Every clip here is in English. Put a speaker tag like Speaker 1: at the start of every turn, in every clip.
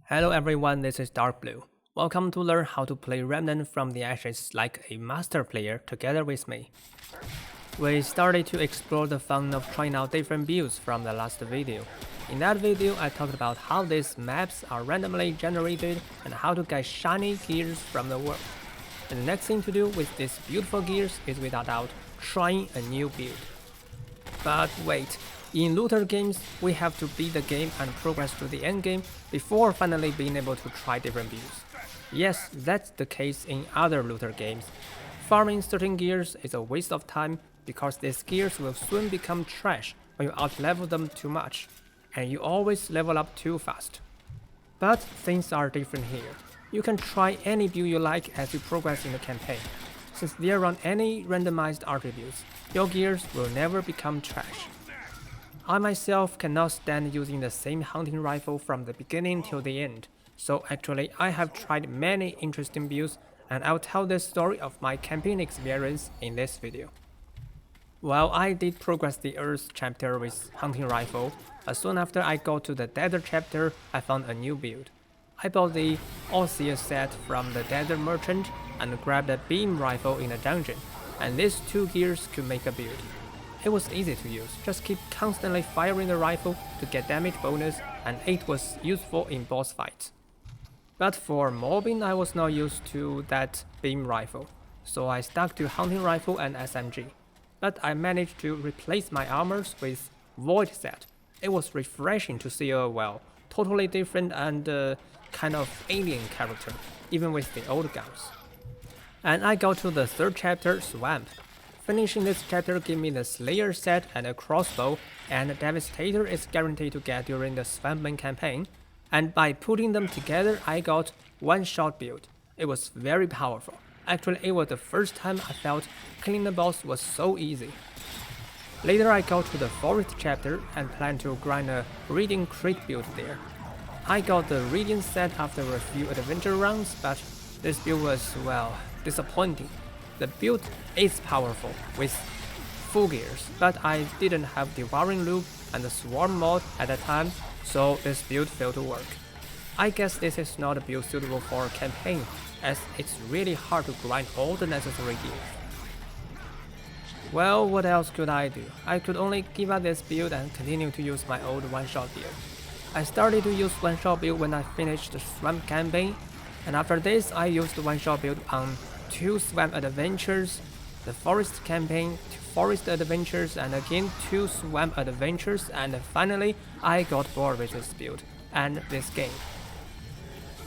Speaker 1: Hello everyone, this is Darkbblue. Welcome to learn how to play Remnant from the ashes like a master player together with me. We started to explore the fun of trying out different builds from the last video. In that video, I talked about how these maps are randomly generated and how to get shiny gears from the world. And the next thing to do with these beautiful gears is without doubt trying a new build. But wait, in looter games, we have to beat the game and progress to the end game before finally being able to try different builds. Yes, that's the case in other looter games. Farming certain gears is a waste of time because these gears will soon become trash when you outlevel them too much, and you always level up too fast. But things are different here. You can try any build you like as you progress in the campaign. Since there aren't any randomized attributes, your gears will never become trash. I myself cannot stand using the same hunting rifle from the beginning till the end, so actually I have tried many interesting builds and I'll tell the story of my campaign experience in this video. While I did progress the Earth chapter with hunting rifle, as soon after I got to the Desert chapter I found a new build. I bought the Osseous set from the Desert Merchant and grabbed a beam rifle in a dungeon, and these two gears could make a build. It was easy to use, just keep constantly firing the rifle to get damage bonus, and it was useful in boss fights. But for mobbing I was not used to that beam rifle, so I stuck to hunting rifle and SMG. But I managed to replace my armors with Void set. It was refreshing to see a totally different and kind of alien character, even with the old guns. And I got to the third chapter, Swamp. Finishing this chapter gave me the Slayer set and a crossbow, and Devastator is guaranteed to get during the Swampman campaign, and by putting them together I got one-shot build. It was very powerful. Actually, it was the first time I felt killing the boss was so easy. Later I got to the Forest chapter and plan to grind a Reading Crate build there. I got the Reading set after a few adventure runs, but this build was, disappointing. The build is powerful with full gears, but I didn't have Devouring Loop and the Swarm mod at the time, so this build failed to work. I guess this is not a build suitable for a campaign, as it's really hard to grind all the necessary gears. Well, what else could I do? I could only give up this build and continue to use my old one-shot build. I started to use one-shot build when I finished the Swamp campaign, and after this I used the one-shot build on 2 Swamp adventures, the Forest campaign, 2 Forest adventures, and again 2 Swamp adventures, and finally I got bored with this build and this game.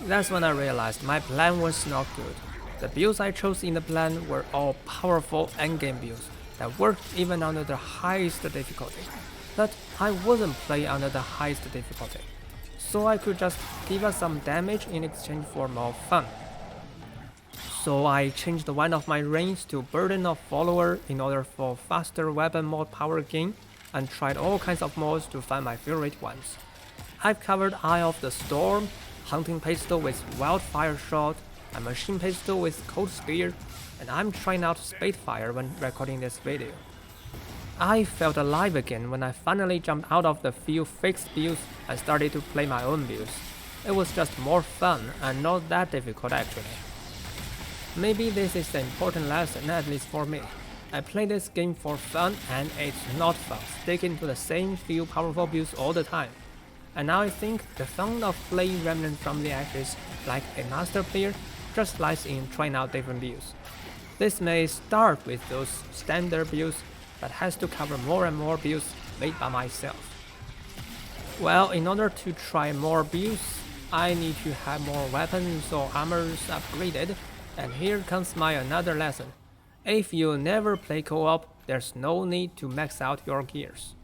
Speaker 1: That's when I realized my plan was not good. The builds I chose in the plan were all powerful endgame builds that worked even under the highest difficulty. But I wasn't playing under the highest difficulty, so I could just give us some damage in exchange for more fun. So I changed one of my reigns to Burden of Follower in order for faster weapon mod power gain, and tried all kinds of mods to find my favorite ones. I've covered Eye of the Storm, Hunting Pistol with Wildfire Shot, a Machine Pistol with Cold Spear, and I'm trying out Spadefire when recording this video. I felt alive again when I finally jumped out of the few fixed builds and started to play my own builds. It was just more fun and not that difficult actually. Maybe this is an important lesson, at least for me. I play this game for fun and it's not fun sticking to the same few powerful builds all the time. And now I think the fun of playing Remnant from the ashes like a master player just lies in trying out different builds. This may start with those standard builds, but has to cover more and more builds made by myself. Well, in order to try more builds, I need to have more weapons or armors upgraded. And here comes my another lesson. If you never play co-op, there's no need to max out your gears.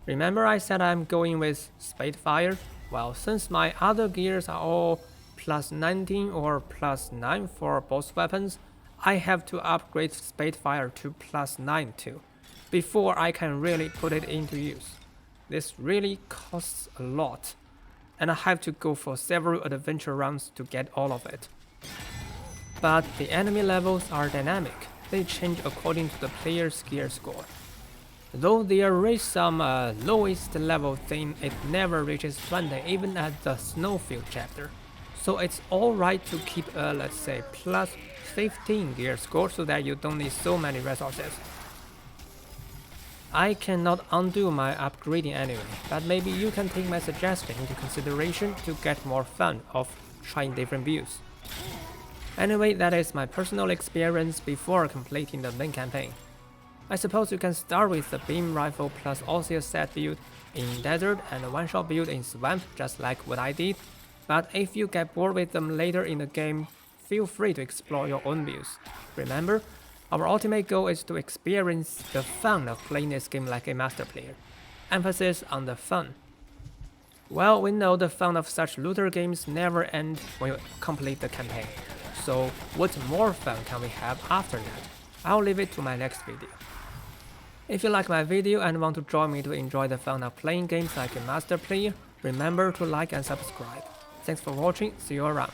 Speaker 1: Remember I said I'm going with Spadefire? Well, since my other gears are all plus 19 or plus 9 for both weapons, I have to upgrade Spadefire to plus 9 too, before I can really put it into use. This really costs a lot, and I have to go for several adventure runs to get all of it. But the enemy levels are dynamic, they change according to the player's gear score. Though there is some lowest level thing, it never reaches 20 even at the Snowfield chapter. So it's alright to keep a, let's say, plus 15 gear score so that you don't need so many resources. I cannot undo my upgrading anyway, but maybe you can take my suggestion into consideration to get more fun of trying different builds. Anyway, that is my personal experience before completing the main campaign. I suppose you can start with the beam rifle plus Osseous set build in desert and a one-shot build in swamp just like what I did, but if you get bored with them later in the game, feel free to explore your own builds. Remember, our ultimate goal is to experience the fun of playing this game like a master player. Emphasis on the fun. Well, we know the fun of such looter games never end when you complete the campaign. So what more fun can we have after that? I'll leave it to my next video. If you like my video and want to join me to enjoy the fun of playing games like a master player, remember to like and subscribe. Thanks for watching, see you around.